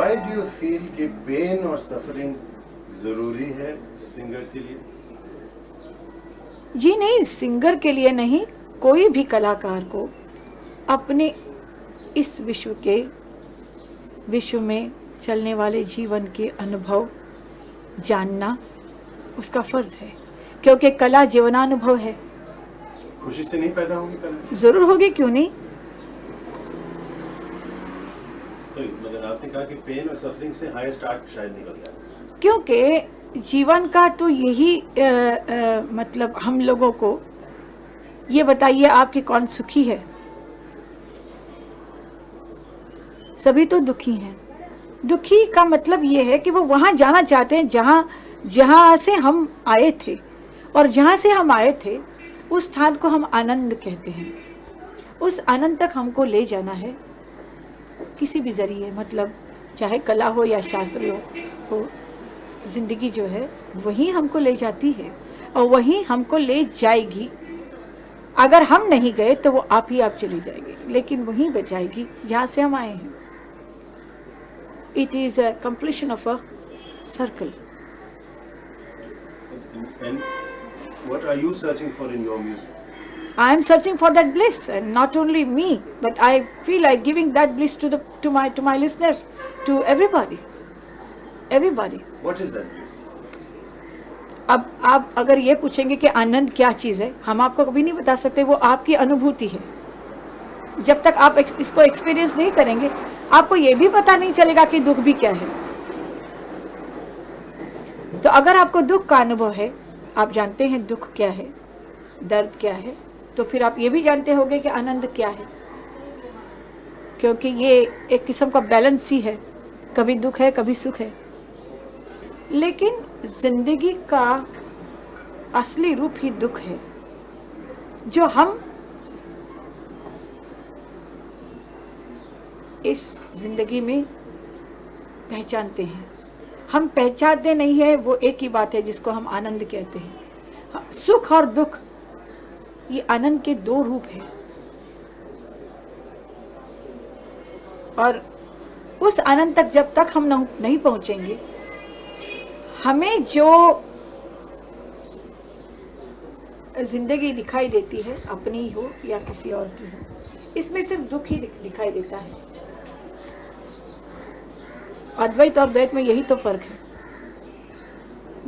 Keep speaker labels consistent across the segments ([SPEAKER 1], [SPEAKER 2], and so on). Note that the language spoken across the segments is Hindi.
[SPEAKER 1] व्हाई डू यू फील कि पेन और सफरिंग जरूरी है सिंगर के लिए?
[SPEAKER 2] जी नहीं, सिंगर के लिए नहीं, कोई भी कलाकार को अपने इस विश्व में चलने वाले जीवन के अनुभव जानना उसका फर्ज है, क्योंकि कला जीवनानुभव है।
[SPEAKER 1] खुशी से नहीं पैदा होगी कला?
[SPEAKER 2] जरूर होगी, क्यों नहीं।
[SPEAKER 1] तो मतलब आपने कहा कि पेन और सफरिंग से हाईएस्ट आर्ट शायद निकल जाए,
[SPEAKER 2] क्योंकि जीवन का तो यही मतलब हम लोगों को ये बताइए आपके कौन सुखी है? सभी तो दुखी हैं। दुखी का मतलब ये है कि वो वहां जाना चाहते हैं जहां से हम आए थे, और जहां से हम आए थे उस स्थान को हम आनंद कहते हैं। उस आनंद तक हमको ले जाना है किसी भी जरिए, मतलब चाहे कला हो या शास्त्र हो, जिंदगी जो है वही हमको ले जाती है और वही हमको ले जाएगी। अगर हम नहीं गए तो वो आप चली जाएगी, लेकिन वहीं पे जाएगी जहाँ से हम आए हैं। It is a completion of a circle.
[SPEAKER 1] And what are you searching for in your music?
[SPEAKER 2] I am searching for that bliss, and not only me, but I feel like giving that bliss to my listeners, to everybody.
[SPEAKER 1] What is that bliss?
[SPEAKER 2] अब आप अगर ये पूछेंगे कि आनंद क्या चीज़ है, हम आपको कभी नहीं बता सकते। वो आपकी अनुभूति है। जब तक आप इसको एक्सपीरियंस नहीं करेंगे, आपको ये भी पता नहीं चलेगा कि दुख भी क्या है। तो अगर आपको दुख का अनुभव है, आप जानते हैं दुख क्या है, दर्द क्या है, तो फिर आप ये भी जानते होंगे कि आनंद क्या है, क्योंकि ये एक किस्म का बैलेंस ही है। कभी दुख है, कभी सुख है। लेकिन जिंदगी का असली रूप ही दुख है, जो हम इस जिंदगी में पहचानते हैं। हम पहचानते नहीं है, वो एक ही बात है जिसको हम आनंद कहते हैं। सुख और दुख ये आनंद के दो रूप हैं, और उस आनंद तक जब तक हम नहीं पहुंचेंगे, हमें जो जिंदगी दिखाई देती है, अपनी हो या किसी और की हो, इसमें सिर्फ दुख ही दिखाई देता है। अद्वैत और द्वैत में यही तो फर्क है।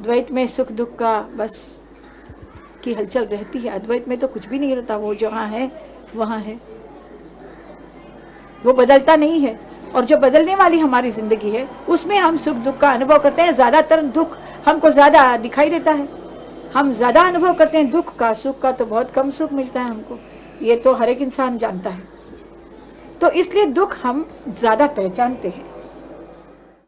[SPEAKER 2] द्वैत में सुख दुख का बस की हलचल रहती है, अद्वैत में तो कुछ भी नहीं रहता। वो जहाँ है वहाँ है, वो बदलता नहीं है। और जो बदलने वाली हमारी जिंदगी है, उसमें हम सुख दुख का अनुभव करते हैं। ज़्यादातर दुख हमको ज़्यादा दिखाई देता है, हम ज़्यादा अनुभव करते हैं दुख का। सुख का तो बहुत कम सुख मिलता है हमको, ये तो हर एक इंसान जानता है। तो इसलिए दुख हम ज़्यादा पहचानते हैं।